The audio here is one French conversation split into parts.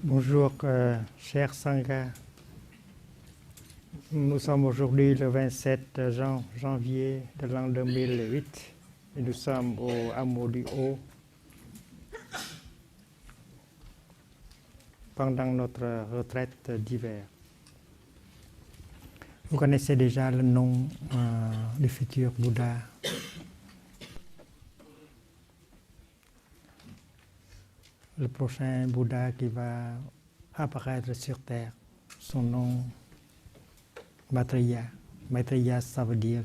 Bonjour, cher Sangha. Nous sommes aujourd'hui le 27 janvier de l'an 2008 et nous sommes au hameau du Haut pendant notre retraite d'hiver. Vous connaissez déjà le nom du futur Bouddha. Le prochain Bouddha qui va apparaître sur Terre, son nom Maitreya. Maitreya, ça veut dire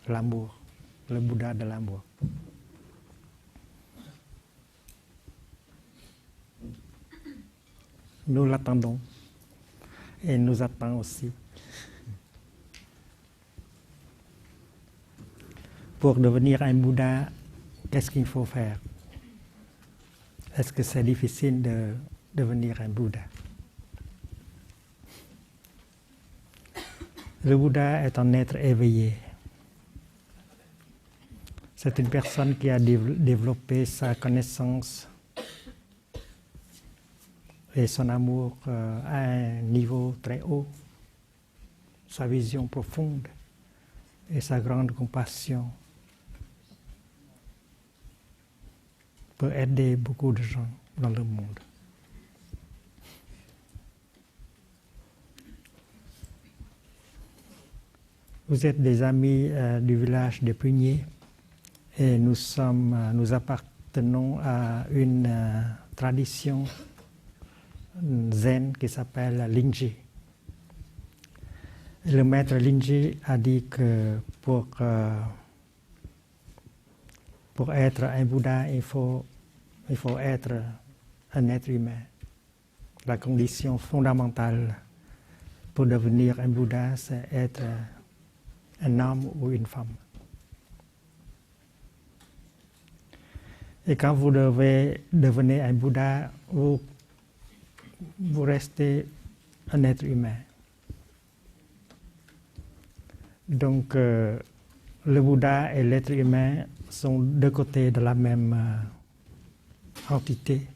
l'amour, le Bouddha de l'amour. Nous l'attendons et il nous attend aussi. Pour devenir un Bouddha, qu'est-ce qu'il faut faire? Est-ce que c'est difficile de devenir un Bouddha? Le Bouddha est un être éveillé. C'est une personne qui a développé sa connaissance et son amour à un niveau très haut, sa vision profonde et sa grande compassion peut aider beaucoup de gens dans le monde. Vous êtes des amis du village de Pugnier et nous appartenons à une tradition zen qui s'appelle Lingji. Le maître Lingji a dit que pour être un Bouddha, il faut être un être humain. La condition fondamentale pour devenir un Bouddha, c'est être un homme ou une femme. Et quand vous devez devenir un Bouddha, vous restez un être humain. Donc, le Bouddha et l'être humain sont deux côtés de la même entité.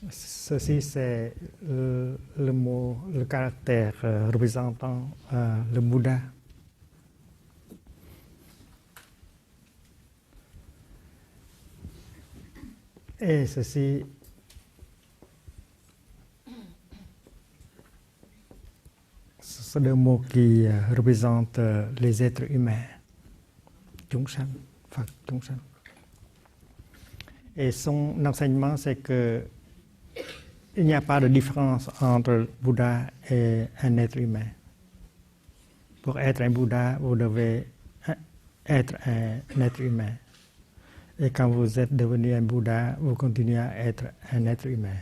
Ceci, c'est le mot, le caractère représentant le Bouddha. Et ceci, ce sont deux mots qui représentent les êtres humains. Chúng sanh, Phật, chúng sanh. Et son enseignement, c'est que il n'y a pas de différence entre Bouddha et un être humain. Pour être un Bouddha, vous devez être un être humain. Et quand vous êtes devenu un Bouddha, vous continuez à être un être humain.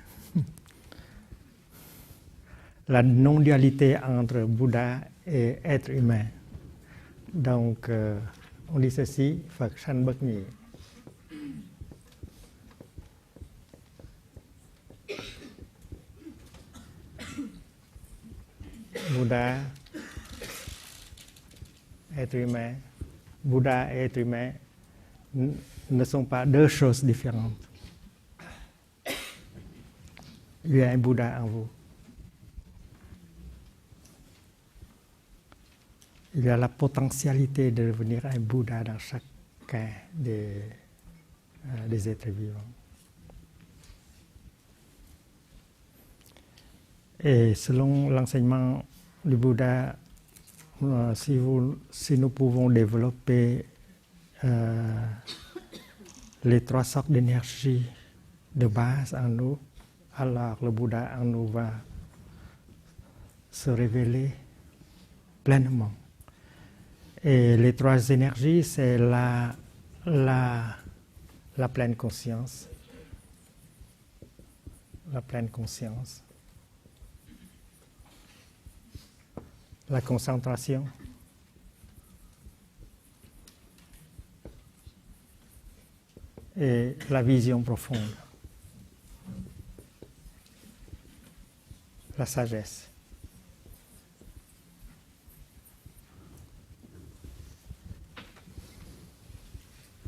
La non-dualité entre Bouddha et être humain. Donc, on dit ceci, Phật sanh bất nhị. Bouddha, être humain, Bouddha et être humain ne sont pas deux choses différentes. Il y a un Bouddha en vous. Il y a la potentialité de devenir un Bouddha dans chacun des êtres vivants. Et selon l'enseignement du Bouddha, si nous pouvons développer les trois sortes d'énergie de base en nous, alors le Bouddha en nous va se révéler pleinement. Et les trois énergies, c'est la pleine conscience, la concentration, et la vision profonde, la sagesse.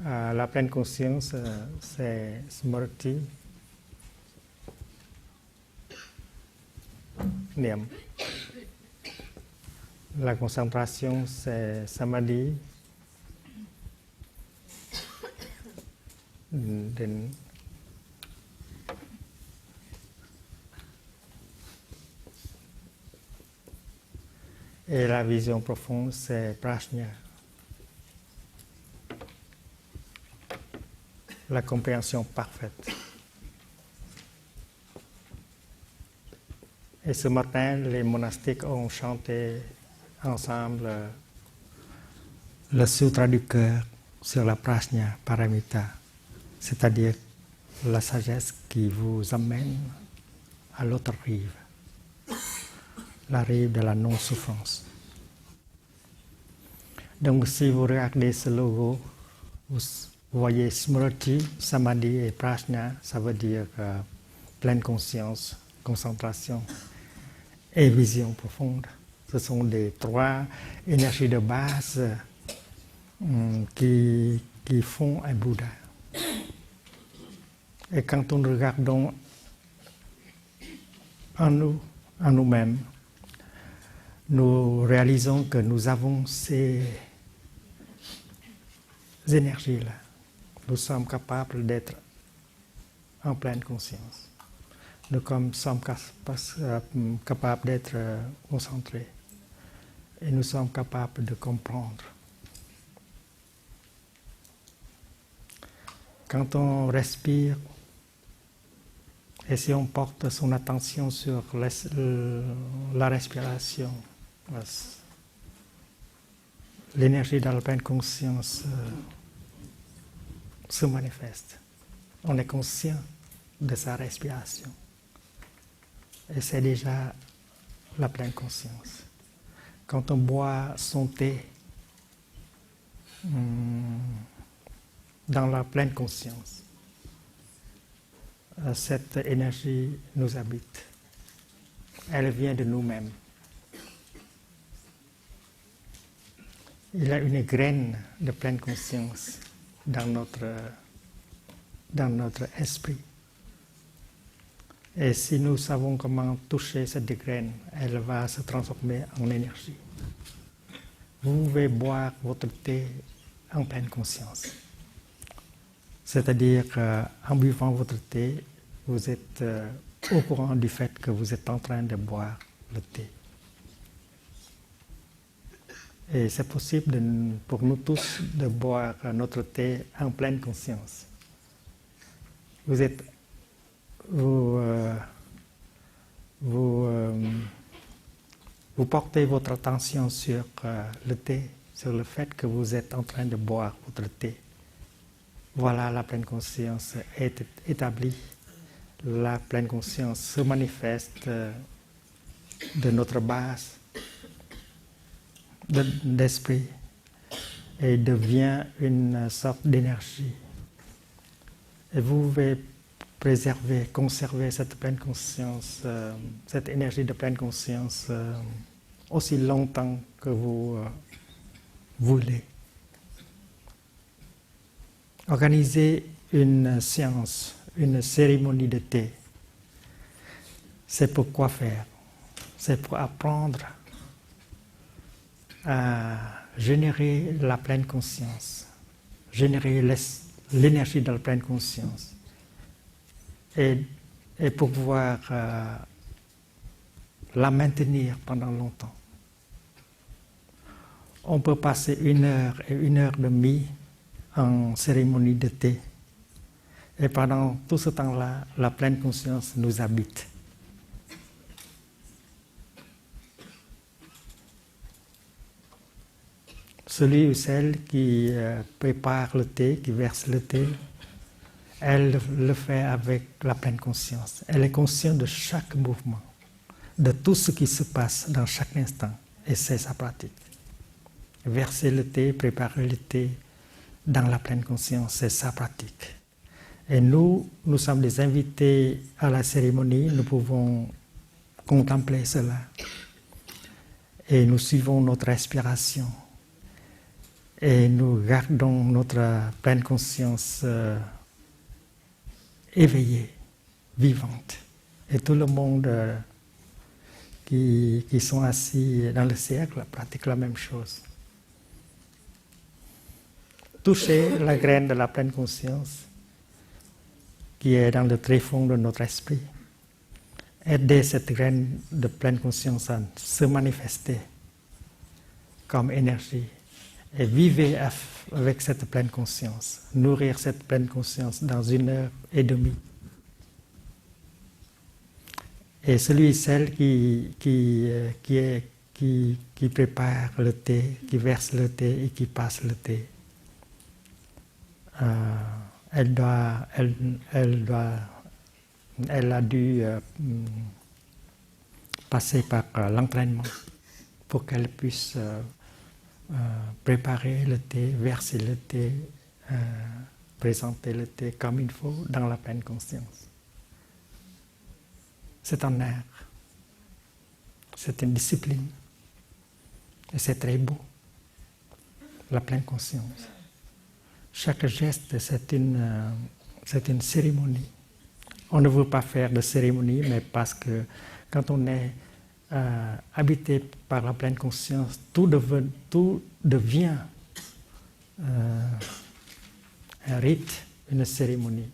La pleine conscience, c'est Smriti, niệm. La concentration, c'est Samadhi. Et la vision profonde, c'est Prajna. La compréhension parfaite. Et ce matin, les monastiques ont chanté ensemble le sutra du cœur sur la Prajna Paramita, c'est-à-dire la sagesse qui vous amène à l'autre rive, la rive de la non-souffrance. Donc si vous regardez ce logo, vous voyez Smriti, Samadhi et Prajna, ça veut dire pleine conscience, concentration et vision profonde. Ce sont les trois énergies de base qui font un Bouddha. Et quand nous regardons en nous-mêmes, nous réalisons que nous avons ces énergies-là. Nous sommes capables d'être en pleine conscience. Nous sommes capables d'être concentrés. Et nous sommes capables de comprendre. Quand on respire, et si on porte son attention sur la respiration, l'énergie dans la pleine conscience se manifeste. On est conscient de sa respiration. Et c'est déjà la pleine conscience. Quand on boit son thé dans la pleine conscience, cette énergie nous habite. Elle vient de nous-mêmes. Il y a une graine de pleine conscience dans notre esprit. Et si nous savons comment toucher cette graine, elle va se transformer en énergie. Vous pouvez boire votre thé en pleine conscience. C'est-à-dire qu'en buvant votre thé, vous êtes au courant du fait que vous êtes en train de boire le thé. Et c'est possible pour nous tous de boire notre thé en pleine conscience. Vous portez votre attention sur le thé, sur le fait que vous êtes en train de boire votre thé. Voilà, la pleine conscience est établie. La pleine conscience se manifeste de notre base d'esprit et devient une sorte d'énergie. Et vous pouvez conserver cette pleine conscience, cette énergie de pleine conscience aussi longtemps que vous voulez. Organiser une séance, une cérémonie de thé, c'est pour quoi faire? C'est pour apprendre à générer la pleine conscience, générer l'énergie de la pleine conscience et pour pouvoir la maintenir pendant longtemps. On peut passer 1 heure et 1 heure et demie en cérémonie de thé. Et pendant tout ce temps-là, la pleine conscience nous habite. Celui ou celle qui prépare le thé, qui verse le thé, elle le fait avec la pleine conscience. Elle est consciente de chaque mouvement, de tout ce qui se passe dans chaque instant. Et c'est sa pratique. Verser le thé, préparer le thé dans la pleine conscience, c'est sa pratique. Et nous sommes des invités à la cérémonie, nous pouvons contempler cela. Et nous suivons notre respiration. et nous gardons notre pleine conscience éveillée, vivante. Et tout le monde qui sont assis dans le cercle pratique la même chose. Toucher la graine de la pleine conscience qui est dans le tréfonds de notre esprit. Aider cette graine de pleine conscience à se manifester comme énergie. Et vivez avec cette pleine conscience. Nourrir cette pleine conscience dans 1h30. Et celui, celle qui prépare le thé, qui verse le thé et qui passe le thé, elle a dû passer par l'entraînement pour qu'elle puisse préparer le thé, verser le thé, présenter le thé comme il faut dans la pleine conscience. C'est un art, c'est une discipline et c'est très beau, la pleine conscience. Chaque geste, c'est une cérémonie. On ne veut pas faire de cérémonie, mais parce que quand on est habité par la pleine conscience, tout devient un rite, une cérémonie.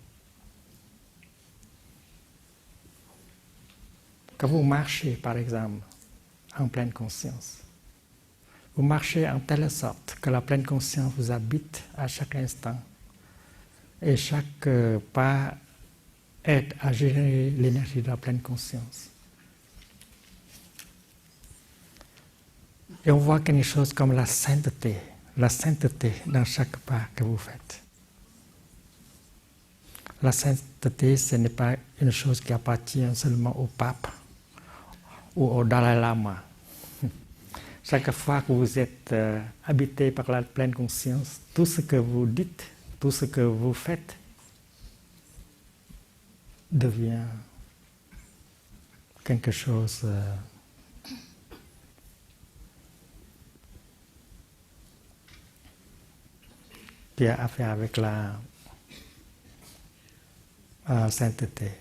Quand vous marchez, par exemple, en pleine conscience, vous marchez en telle sorte que la pleine conscience vous habite à chaque instant. Et chaque pas aide à générer l'énergie de la pleine conscience. Et on voit quelque chose comme la sainteté dans chaque pas que vous faites. La sainteté, ce n'est pas une chose qui appartient seulement au pape ou au Dalai Lama. Chaque fois que vous êtes habité par la pleine conscience, tout ce que vous dites, tout ce que vous faites devient quelque chose qui a affaire avec la sainteté.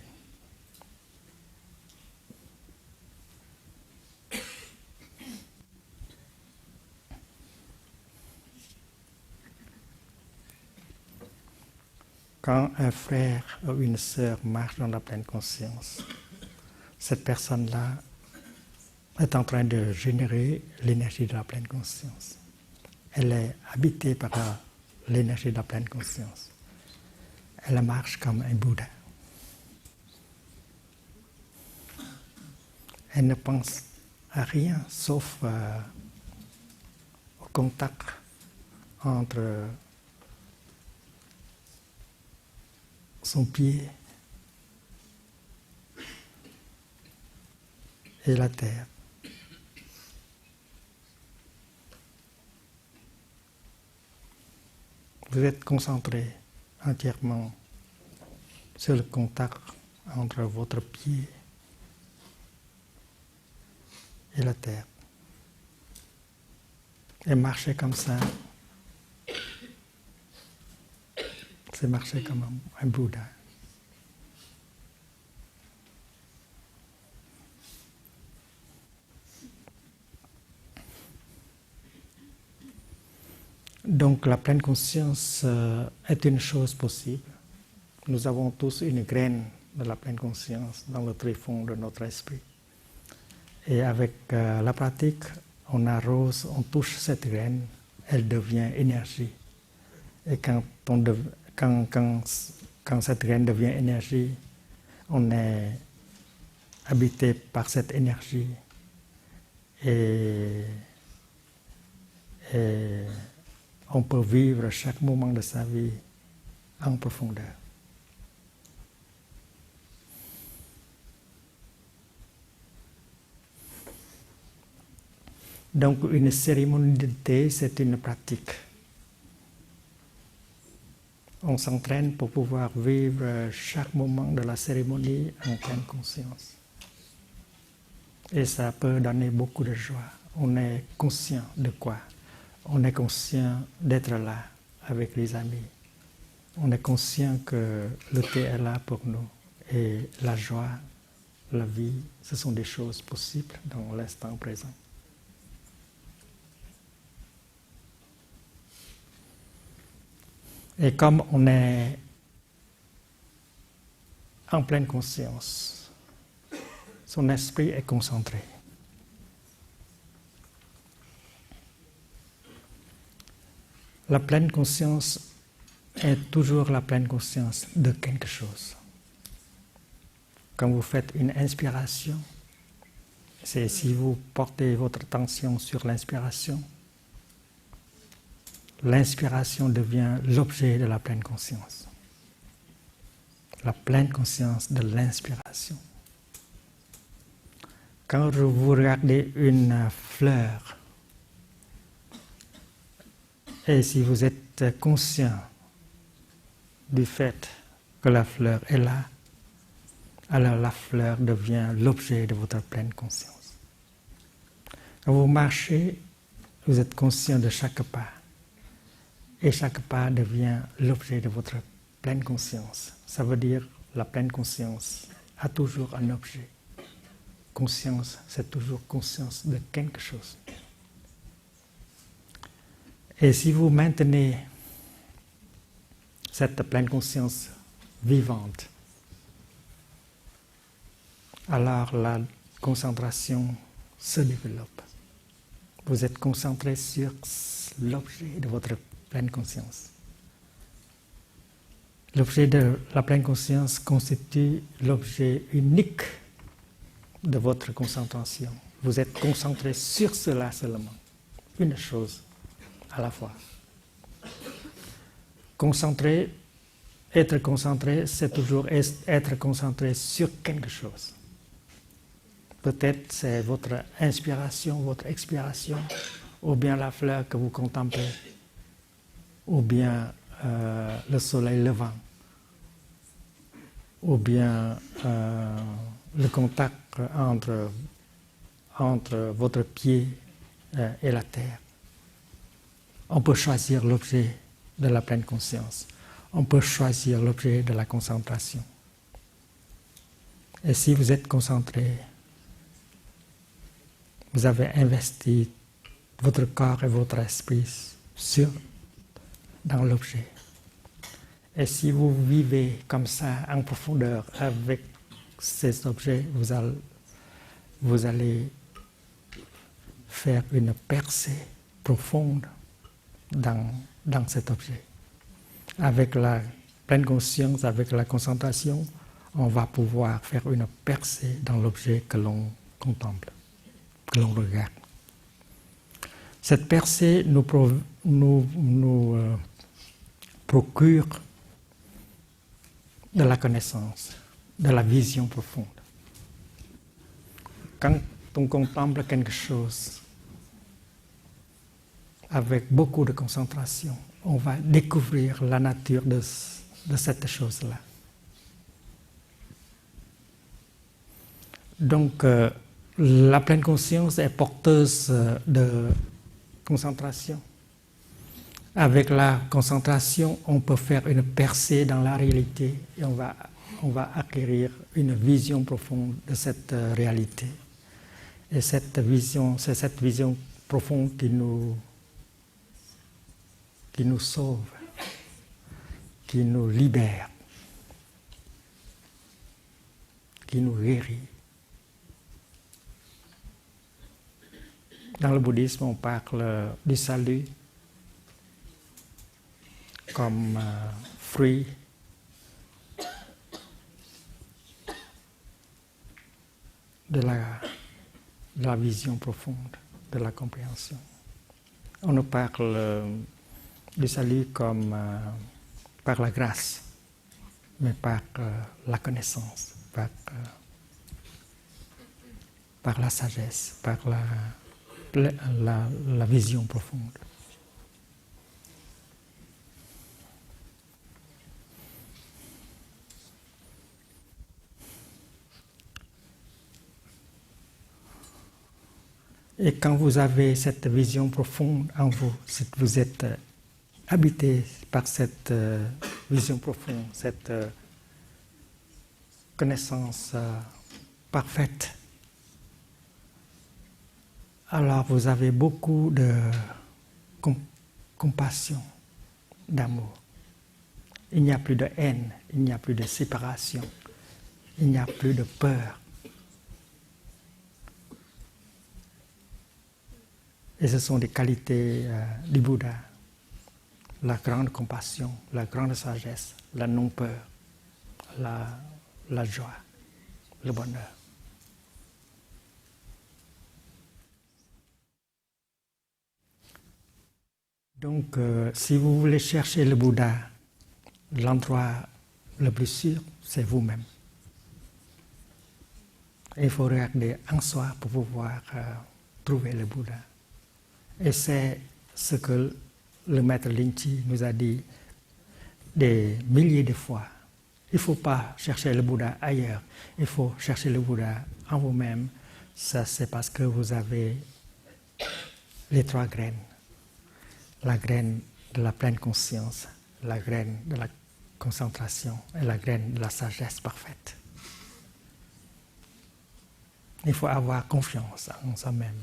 Quand un frère ou une sœur marche dans la pleine conscience, cette personne-là est en train de générer l'énergie de la pleine conscience. Elle est habitée par l'énergie de la pleine conscience. Elle marche comme un Bouddha. Elle ne pense à rien sauf au contact entre son pied et la terre. Vous êtes concentré entièrement sur le contact entre votre pied et la terre. Et marcher comme ça, c'est marcher comme un Bouddha. Donc la pleine conscience est une chose possible. Nous avons tous une graine de la pleine conscience dans le tréfonds de notre esprit. Et avec la pratique, on arrose, on touche cette graine, elle devient énergie. Et quand cette graine devient énergie, on est habité par cette énergie. Et on peut vivre chaque moment de sa vie en profondeur. Donc une cérémonie de thé, c'est une pratique. On s'entraîne pour pouvoir vivre chaque moment de la cérémonie en pleine conscience. Et ça peut donner beaucoup de joie. On est conscient de quoi? on est conscient d'être là avec les amis. On est conscient que le thé est là pour nous. Et la joie, la vie, ce sont des choses possibles dans l'instant présent. Et comme on est en pleine conscience, son esprit est concentré. La pleine conscience est toujours la pleine conscience de quelque chose. Quand vous faites une inspiration, c'est si vous portez votre attention sur l'inspiration, l'inspiration devient l'objet de la pleine conscience. La pleine conscience de l'inspiration. Quand vous regardez une fleur, et si vous êtes conscient du fait que la fleur est là, alors la fleur devient l'objet de votre pleine conscience. Quand vous marchez, vous êtes conscient de chaque pas. Et chaque pas devient l'objet de votre pleine conscience. Ça veut dire la pleine conscience a toujours un objet. Conscience, c'est toujours conscience de quelque chose. Et si vous maintenez cette pleine conscience vivante, alors la concentration se développe. Vous êtes concentré sur l'objet de votre pleine conscience. L'objet de la pleine conscience constitue l'objet unique de votre concentration. Vous êtes concentré sur cela seulement, une chose à la fois. Être concentré, c'est toujours être concentré sur quelque chose. Peut-être c'est votre inspiration, votre expiration, ou bien la fleur que vous contemplez, ou bien le soleil levant, ou bien le contact entre votre pied et la terre. On peut choisir l'objet de la pleine conscience. On peut choisir l'objet de la concentration. Et si vous êtes concentré, vous avez investi votre corps et votre esprit dans l'objet. Et si vous vivez comme ça en profondeur avec ces objets, vous allez faire une percée profonde dans cet objet. Avec la pleine conscience, avec la concentration, on va pouvoir faire une percée dans l'objet que l'on contemple, que l'on regarde. Cette percée nous procure de la connaissance, de la vision profonde. Quand on contemple quelque chose avec beaucoup de concentration, on va découvrir la nature de cette chose-là. Donc, la pleine conscience est porteuse de concentration. Avec la concentration, on peut faire une percée dans la réalité et on va acquérir une vision profonde de cette réalité. Et cette vision, c'est cette vision profonde qui nous sauve, qui nous libère, qui nous guérit. Dans le bouddhisme, on parle du salut comme fruit de la vision profonde, de la compréhension. On nous parle du salut comme par la grâce, mais par la connaissance, par la sagesse, par la vision profonde. Et quand vous avez cette vision profonde en vous, si vous êtes habité par cette vision profonde, cette connaissance parfaite, alors vous avez beaucoup de compassion, d'amour. Il n'y a plus de haine, il n'y a plus de séparation, il n'y a plus de peur. Et ce sont des qualités du Bouddha. La grande compassion, la grande sagesse, la non-peur, la joie, le bonheur. Donc, si vous voulez chercher le Bouddha, l'endroit le plus sûr, c'est vous-même. Il faut regarder en soi pour pouvoir trouver le Bouddha. Et c'est ce que le maître Linchi nous a dit des milliers de fois. Il ne faut pas chercher le Bouddha ailleurs. Il faut chercher le Bouddha en vous-même. Ça, c'est parce que vous avez les 3 graines. La graine de la pleine conscience, la graine de la concentration et la graine de la sagesse parfaite. Il faut avoir confiance en soi-même.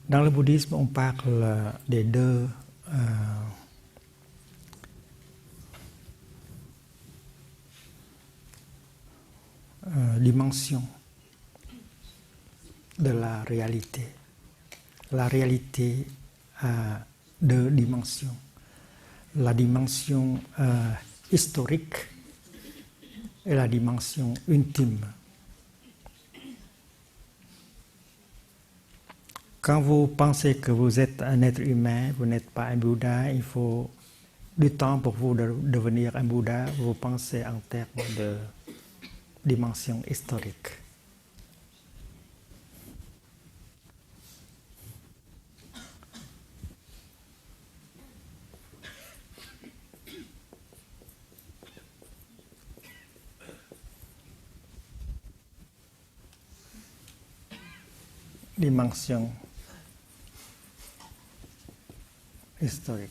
Dans le bouddhisme, on parle des 2 dimensions de la réalité. La réalité a 2 dimensions. La dimension historique et la dimension intime. Quand vous pensez que vous êtes un être humain, vous n'êtes pas un Bouddha, il faut du temps pour vous de devenir un Bouddha, vous pensez en termes de dimension historique. Dimension historique.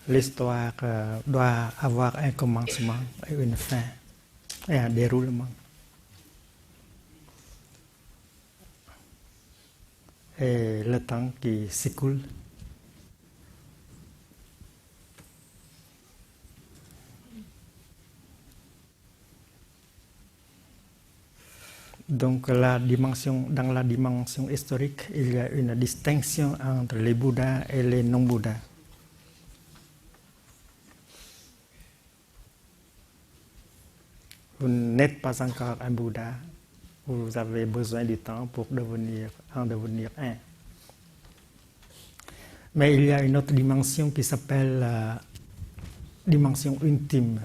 L'histoire doit avoir un commencement et une fin et un déroulement. Et le temps qui s'écoule. Donc dans la dimension historique, il y a une distinction entre les Bouddhas et les non-Bouddhas. Vous n'êtes pas encore un Bouddha, vous avez besoin du temps pour en devenir un. Mais il y a une autre dimension qui s'appelle la dimension intime.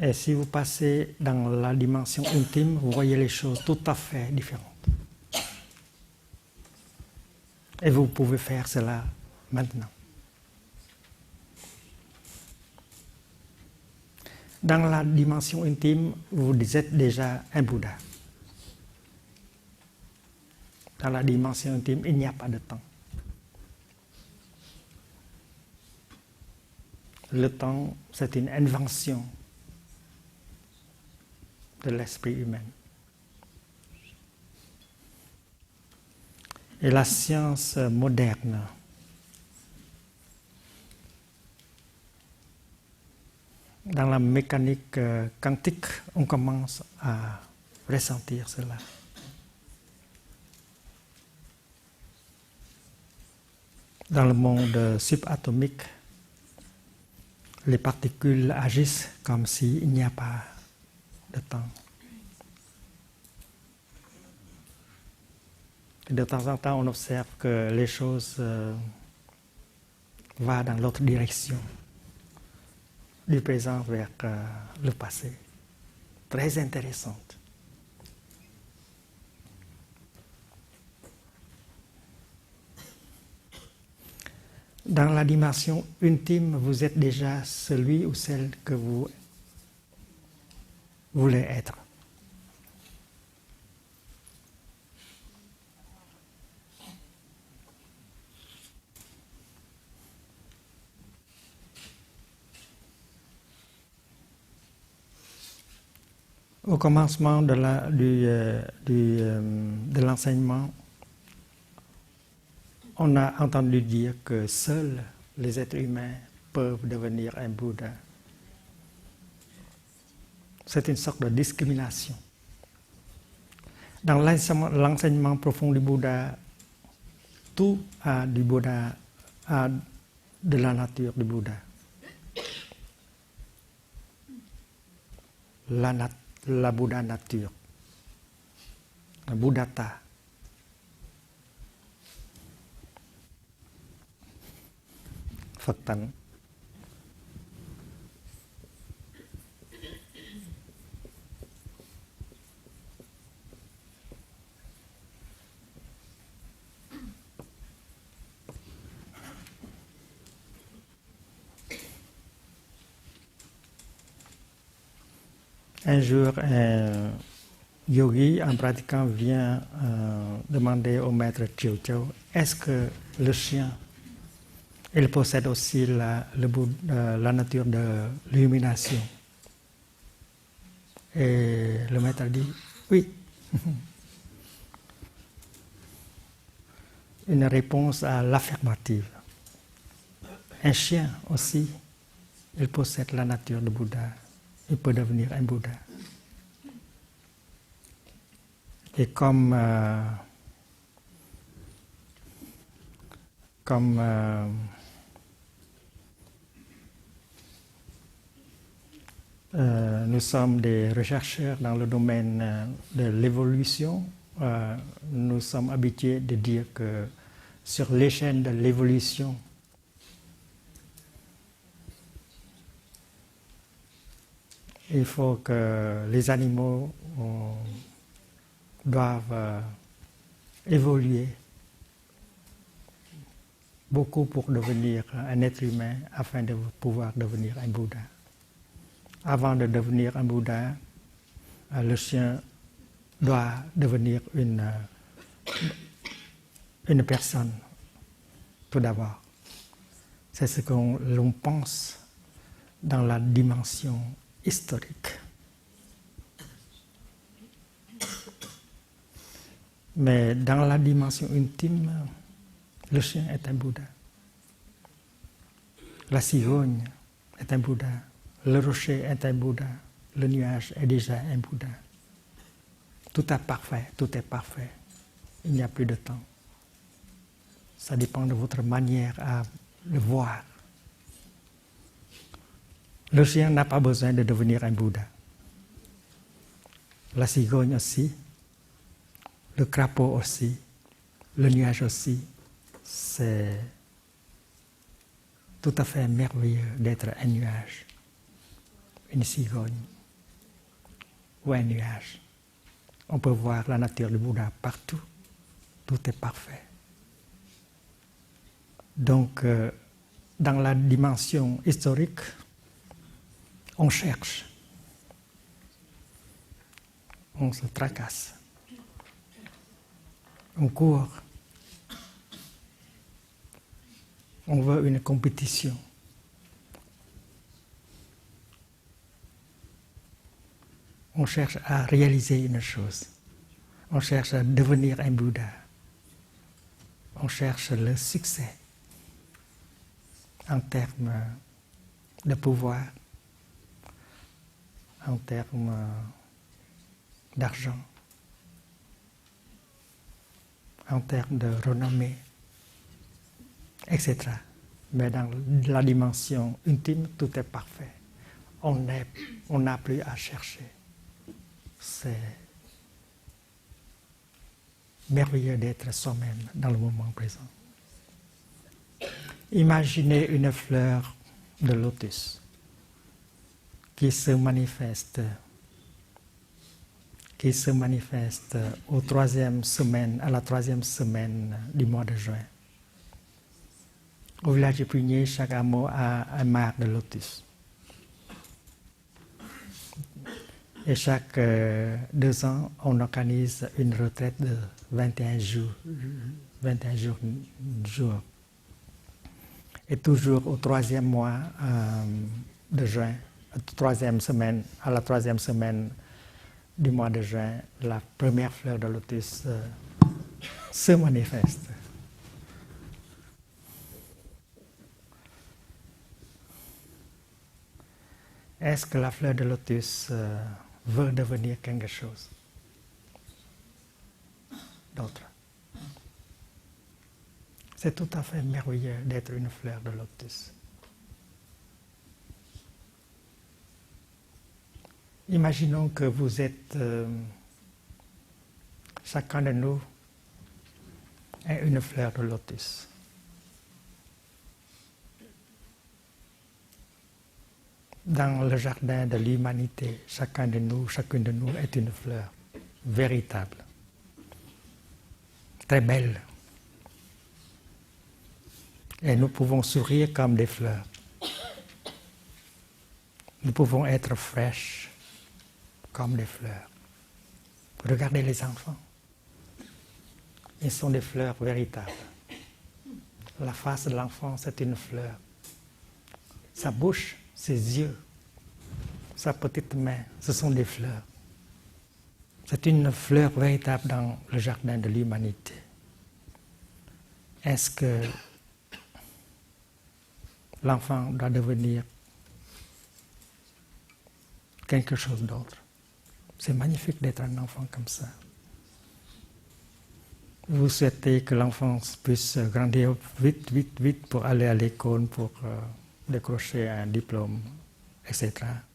Et si vous passez dans la dimension intime, vous voyez les choses tout à fait différentes. Et vous pouvez faire cela maintenant. Dans la dimension intime, vous êtes déjà un Bouddha. Dans la dimension intime, il n'y a pas de temps. Le temps, c'est une invention de l'esprit humain. Et la science moderne dans la mécanique quantique, on commence à ressentir cela. Dans le monde subatomique, les particules agissent comme s'il n'y a pas de temps. Et de temps en temps, on observe que les choses vont dans l'autre direction, du présent vers le passé. Très intéressante. Dans la dimension intime, vous êtes déjà celui ou celle que vous voulez être. Au commencement de l'enseignement, on a entendu dire que seuls les êtres humains peuvent devenir un Bouddha. C'est une sorte de discrimination. Dans l'enseignement profond du Bouddha, tout a du Bouddha, a de la nature du Bouddha. La Bouddha nature, la Bouddhata. Phật tánh. Un jour, un yogi, en pratiquant, vient demander au maître Chiu Chou, est-ce que le chien, il possède aussi la nature de l'illumination? Et le maître dit, oui. Une réponse à l'affirmative. Un chien aussi, il possède la nature de Bouddha. Il peut devenir un Bouddha. Et comme nous sommes des chercheurs dans le domaine de l'évolution, nous sommes habitués de dire que sur l'échelle de l'évolution, il faut que les animaux doivent évoluer beaucoup pour devenir un être humain afin de pouvoir devenir un Bouddha. Avant de devenir un Bouddha, le chien doit devenir une personne, tout d'abord. C'est ce que l'on pense dans la dimension historique. Mais dans la dimension intime, le chien est un Bouddha. La cigogne est un Bouddha. Le rocher est un Bouddha. Le nuage est déjà un Bouddha. Tout est parfait, tout est parfait. Il n'y a plus de temps. Ça dépend de votre manière à le voir. Le chien n'a pas besoin de devenir un Bouddha. La cigogne aussi, le crapaud aussi, le nuage aussi. C'est tout à fait merveilleux d'être un nuage, une cigogne ou un nuage. On peut voir la nature du Bouddha partout. Tout est parfait. Donc, dans la dimension historique, on cherche, on se tracasse, on court, on veut une compétition. On cherche à réaliser une chose, on cherche à devenir un Bouddha, on cherche le succès en termes de pouvoir, en termes d'argent, en termes de renommée, etc. Mais dans la dimension intime, tout est parfait. On n'a plus à chercher. C'est merveilleux d'être soi-même dans le moment présent. Imaginez une fleur de lotus qui se manifeste à la troisième semaine du mois de juin. Au village de Prunier, chaque hameau a un mare de lotus. Et chaque 2 ans, on organise une retraite de 21 jours. Et toujours au 3e mois de juin, à la 3e semaine du mois de juin, la première fleur de lotus se manifeste. Est-ce que la fleur de lotus veut devenir quelque chose d'autre? C'est tout à fait merveilleux d'être une fleur de lotus. Imaginons que vous êtes, chacun de nous est une fleur de lotus. Dans le jardin de l'humanité, chacune de nous est une fleur véritable, très belle. Et nous pouvons sourire comme des fleurs. Nous pouvons être fraîches comme des fleurs. Regardez les enfants. Ils sont des fleurs véritables. La face de l'enfant, c'est une fleur. Sa bouche, ses yeux, sa petite main, ce sont des fleurs. C'est une fleur véritable dans le jardin de l'humanité. Est-ce que l'enfant doit devenir quelque chose d'autre? C'est magnifique d'être un enfant comme ça. Vous souhaitez que l'enfant puisse grandir vite pour aller à l'école, pour décrocher un diplôme, etc.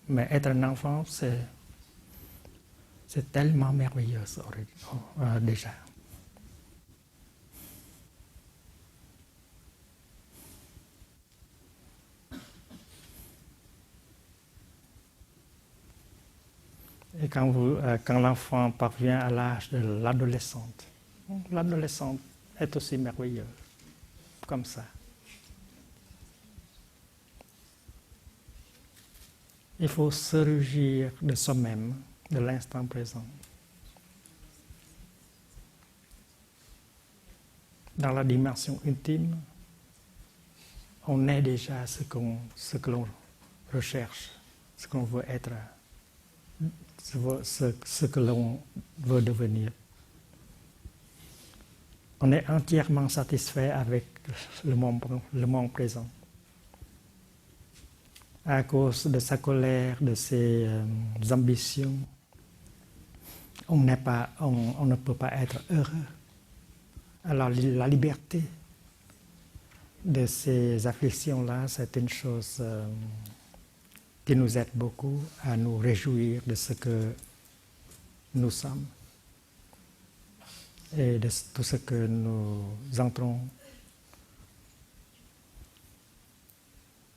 Mais être un enfant, c'est tellement merveilleux déjà. Et quand l'enfant parvient à l'âge de l'adolescente est aussi merveilleuse, comme ça. Il faut se réjouir de soi-même, de l'instant présent. Dans la dimension intime, on est déjà ce que l'on recherche, ce qu'on veut être, ce que l'on veut devenir. On est entièrement satisfait avec le moment présent. À cause de sa colère, de ses ambitions, on ne peut pas être heureux. Alors la liberté de ces afflictions-là, c'est une chose qui nous aide beaucoup à nous réjouir de ce que nous sommes et de tout ce que nous entrons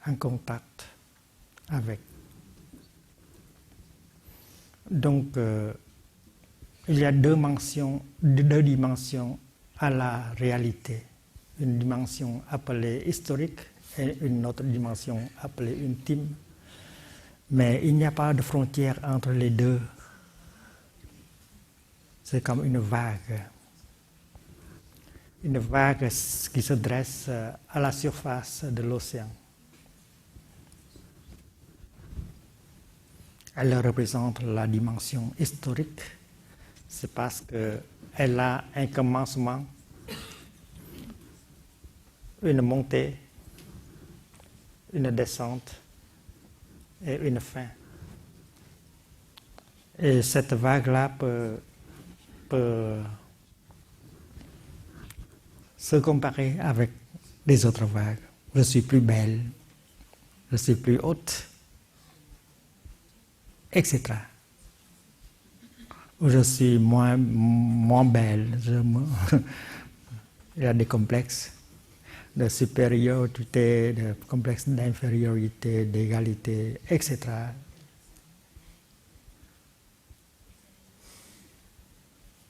en contact avec. Donc, il y a deux dimensions à la réalité. Une dimension appelée historique et une autre dimension appelée intime. Mais il n'y a pas de frontière entre les deux. C'est comme une vague. Une vague qui se dresse à la surface de l'océan. Elle représente la dimension historique. C'est parce qu'elle a un commencement, une montée, une descente et une fin. Et cette vague-là peut se comparer avec les autres vagues. Je suis plus belle, je suis plus haute, etc. Ou je suis moins belle. Il y a des complexes de supériorité, de complexes d'infériorité, d'égalité, etc.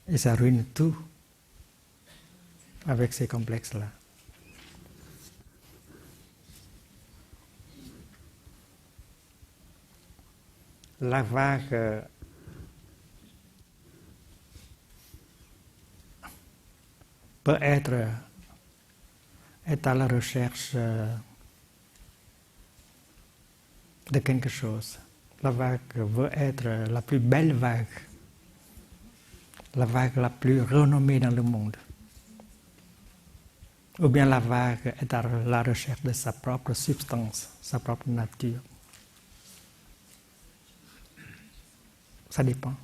Et ça ruine tout avec ces complexes-là. La vague peut être est à la recherche de quelque chose. La vague veut être la plus belle vague, la vague la plus renommée dans le monde. Ou bien la vague est à la recherche de sa propre substance, sa propre nature. Ça dépend.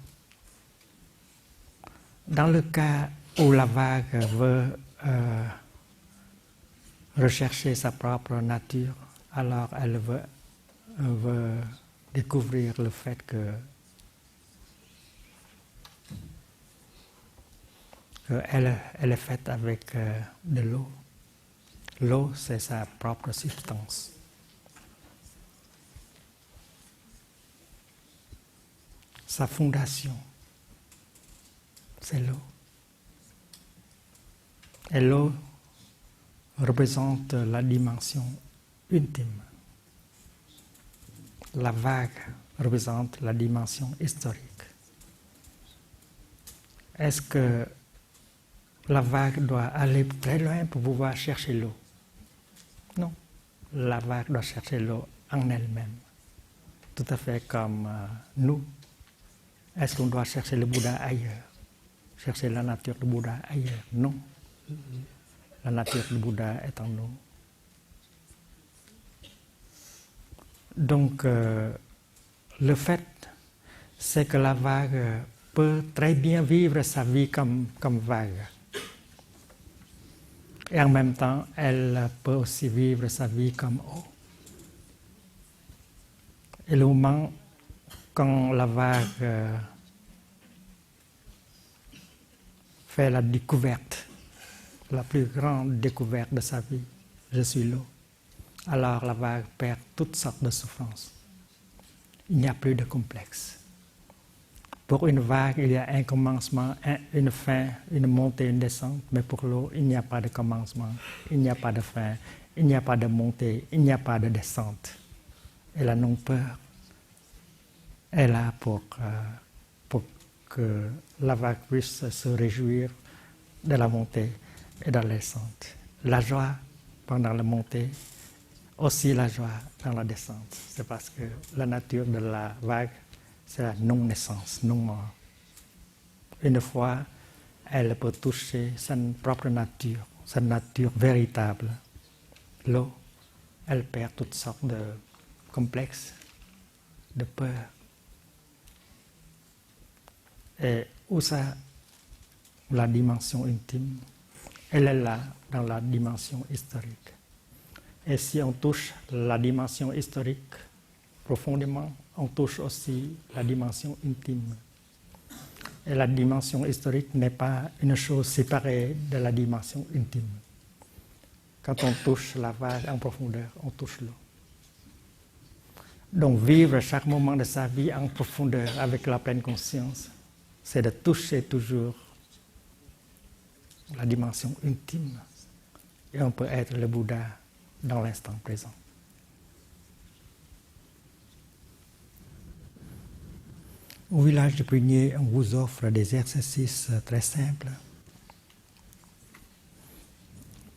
Dans le cas où la vague veut rechercher sa propre nature, alors elle veut découvrir le fait qu'elle est faite avec de l'eau. L'eau, c'est sa propre substance. Sa fondation, c'est l'eau. Et l'eau représente la dimension ultime. La vague représente la dimension historique. Est-ce que la vague doit aller très loin pour pouvoir chercher l'eau? Non. La vague doit chercher l'eau en elle-même. Tout à fait comme nous. Est-ce qu'on doit chercher le Bouddha ailleurs? Chercher la nature du Bouddha ailleurs? Non. La nature du Bouddha est en nous. Donc, le fait, c'est que la vague peut très bien vivre sa vie comme vague. Et en même temps, elle peut aussi vivre sa vie comme eau. Et le moment quand la vague fait la découverte, la plus grande découverte de sa vie, je suis l'eau, alors la vague perd toutes sortes de souffrances. Il n'y a plus de complexe. Pour une vague, il y a un commencement, une fin, une montée, une descente, mais pour l'eau, il n'y a pas de commencement, il n'y a pas de fin, il n'y a pas de montée, il n'y a pas de descente. Elle a non peur. Elle est là pour que la vague puisse se réjouir de la montée et de la descente. La joie pendant la montée, aussi la joie dans la descente. C'est parce que la nature de la vague, c'est la non-naissance, non-mort. Une fois, elle peut toucher sa propre nature, sa nature véritable. L'eau, elle perd toutes sortes de complexes, de peur. Et où ça, la dimension intime, elle est là dans la dimension historique. Et si on touche la dimension historique profondément, on touche aussi la dimension intime. Et la dimension historique n'est pas une chose séparée de la dimension intime. Quand on touche la vague en profondeur, on touche l'eau. Donc vivre chaque moment de sa vie en profondeur avec la pleine conscience, c'est de toucher toujours la dimension intime. Et on peut être le Bouddha dans l'instant présent. Au village de Prunier, on vous offre des exercices très simples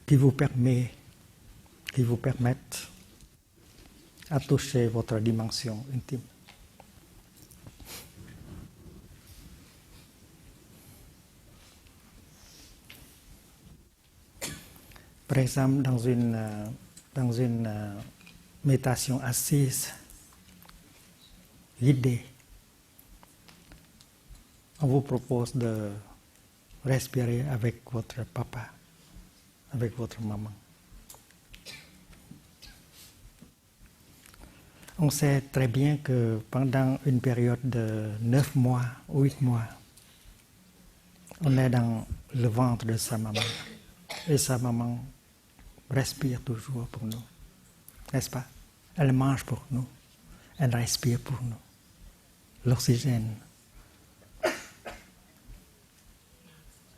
qui vous permettent à toucher votre dimension intime. Par exemple, dans une méditation assise, l'idée on vous propose de respirer avec votre papa, avec votre maman. On sait très bien que pendant une période de 9 mois, 8 mois, on est dans le ventre de sa maman. Et sa maman respire toujours pour nous. N'est-ce pas? Elle mange pour nous. Elle respire pour nous. L'oxygène.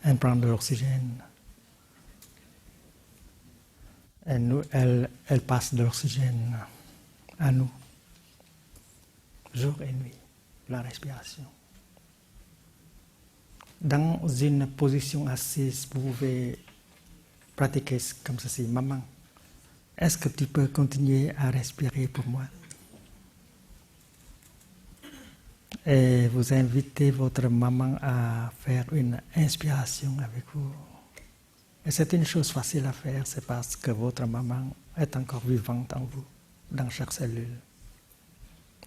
Elle prend de l'oxygène. Et nous, elle passe de l'oxygène à nous. Jour et nuit, la respiration. Dans une position assise, vous pouvez pratiquer comme ceci. Maman, est-ce que tu peux continuer à respirer pour moi? Et vous invitez votre maman à faire une inspiration avec vous. Et c'est une chose facile à faire, c'est parce que votre maman est encore vivante en vous, dans chaque cellule.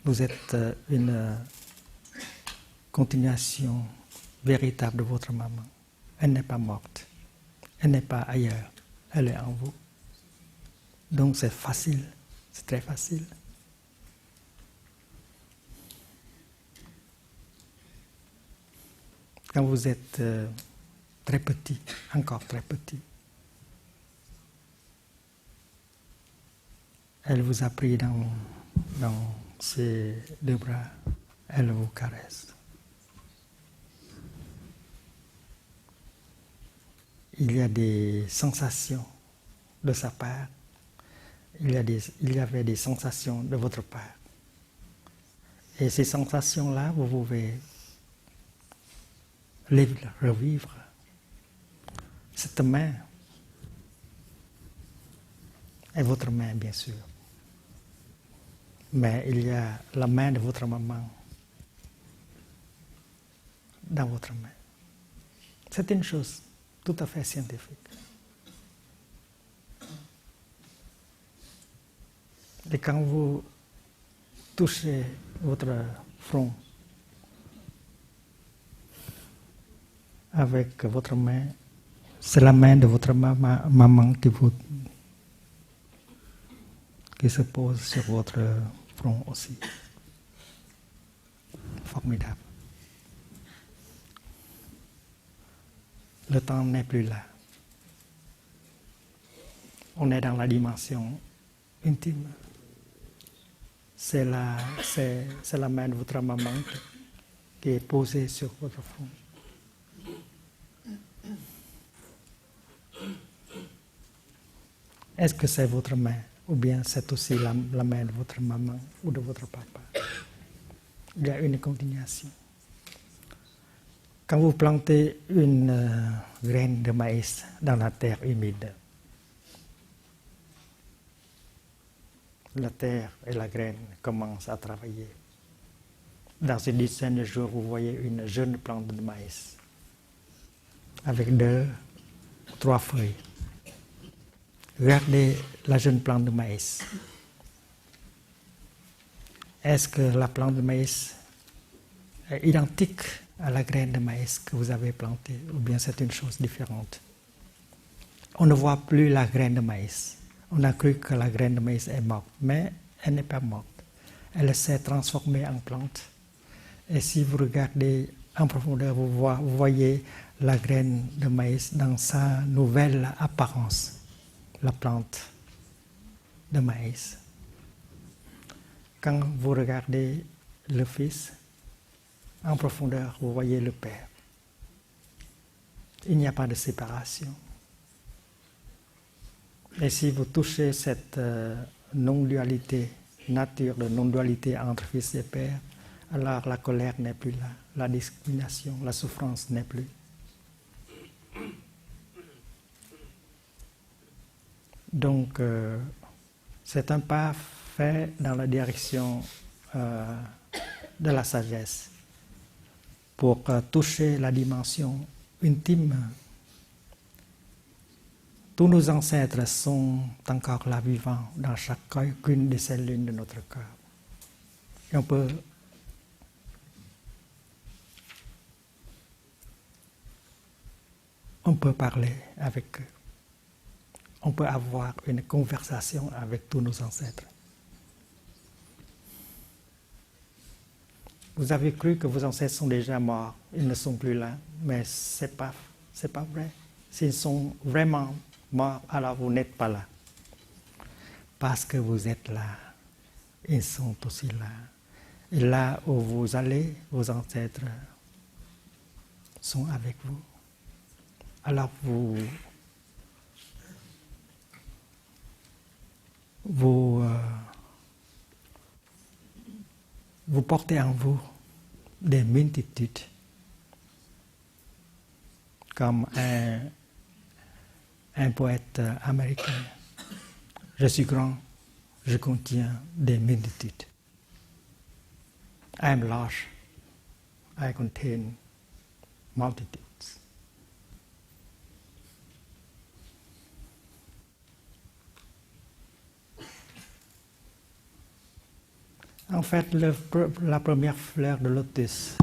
Vous êtes une continuation véritable de votre maman. Elle n'est pas morte. Elle n'est pas ailleurs. Elle est en vous. Donc c'est facile. C'est très facile. Quand vous êtes très petit, encore très petit, elle vous a pris dans ses deux bras. Elle vous caresse. Il y a des sensations de sa part. Il y avait des sensations de votre part. Et ces sensations-là, vous pouvez les revivre. Cette main est votre main, bien sûr. Mais il y a la main de votre maman dans votre main. C'est une chose tout à fait scientifique. Et quand vous touchez votre front avec votre main, c'est la main de votre maman qui se pose sur votre front aussi. Formidable. Le temps n'est plus là. On est dans la dimension intime. C'est la main de votre maman qui est posée sur votre front. Est-ce que c'est votre main ou bien c'est aussi la main de votre maman ou de votre papa? Il y a une continuation. Quand vous plantez une graine de maïs dans la terre humide, la terre et la graine commencent à travailler. Dans ces dizaines de jours, vous voyez une jeune plante de maïs avec 2 ou 3 feuilles. Regardez la jeune plante de maïs. Est-ce que la plante de maïs est identique à la graine de maïs que vous avez plantée, ou bien c'est une chose différente? On ne voit plus la graine de maïs. On a cru que la graine de maïs est morte, mais elle n'est pas morte. Elle s'est transformée en plante. Et si vous regardez en profondeur, vous voyez la graine de maïs dans sa nouvelle apparence, la plante de maïs. Quand vous regardez le Fils, en profondeur, vous voyez le Père. Il n'y a pas de séparation. Et si vous touchez cette non-dualité, nature de non-dualité entre Fils et Père, alors la colère n'est plus là, la discrimination, la souffrance n'est plus. Donc, c'est un pas fait dans la direction de la sagesse pour toucher la dimension intime. Tous nos ancêtres sont encore là vivants dans chacune des cellules de notre corps. Et on peut on peut parler avec eux. On peut avoir une conversation avec tous nos ancêtres. Vous avez cru que vos ancêtres sont déjà morts, ils ne sont plus là, mais c'est pas vrai. S'ils sont vraiment morts, alors vous n'êtes pas là. Parce que vous êtes là, ils sont aussi là. Et là où vous allez, vos ancêtres sont avec vous. Alors vous portez en vous des multitudes, comme un poète américain. Je suis grand, je contiens des multitudes. I am large, I contain multitudes. En fait, la première fleur de lotus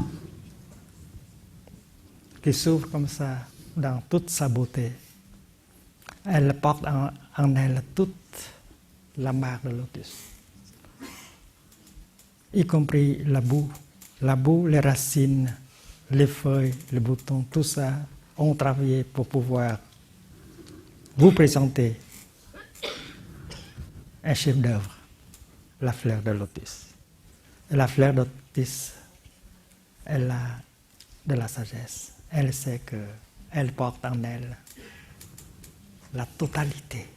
qui s'ouvre comme ça dans toute sa beauté, elle porte en elle toute la marque de lotus, y compris la boue, les racines, les feuilles, les boutons, tout ça ont travaillé pour pouvoir vous présenter un chef-d'œuvre, la fleur de lotus. Et la fleur de lotus, elle a de la sagesse. Elle sait qu'elle porte en elle la totalité,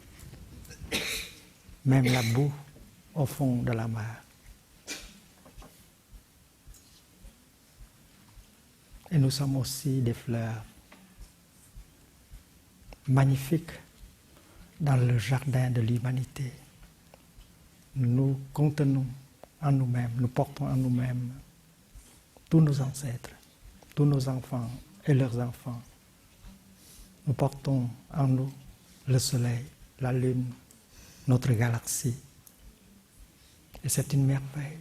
même la boue au fond de la mer. Et nous sommes aussi des fleurs magnifiques dans le jardin de l'humanité. Nous contenons en nous-mêmes, nous portons en nous-mêmes tous nos ancêtres, tous nos enfants et leurs enfants. Nous portons en nous le soleil, la lune, notre galaxie. Et c'est une merveille.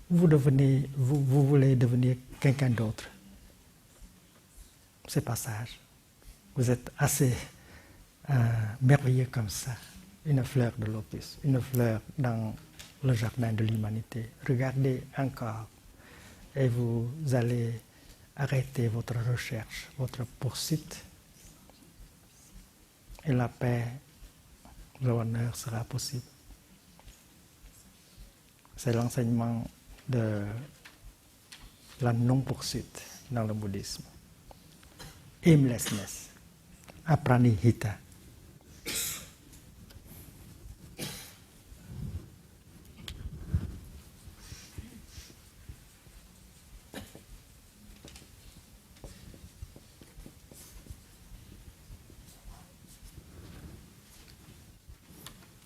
Vous voulez devenir quelqu'un d'autre. C'est pas sage. Vous êtes assez merveilleux comme ça. Une fleur de lotus, une fleur dans le jardin de l'humanité. Regardez encore et vous allez arrêter votre recherche, votre poursuite. Et la paix, le bonheur sera possible. C'est l'enseignement de la non-poursuite dans le bouddhisme. Aimlessness, apranihita.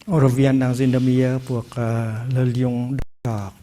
On revient dans une demi-heure pour le lion d'or.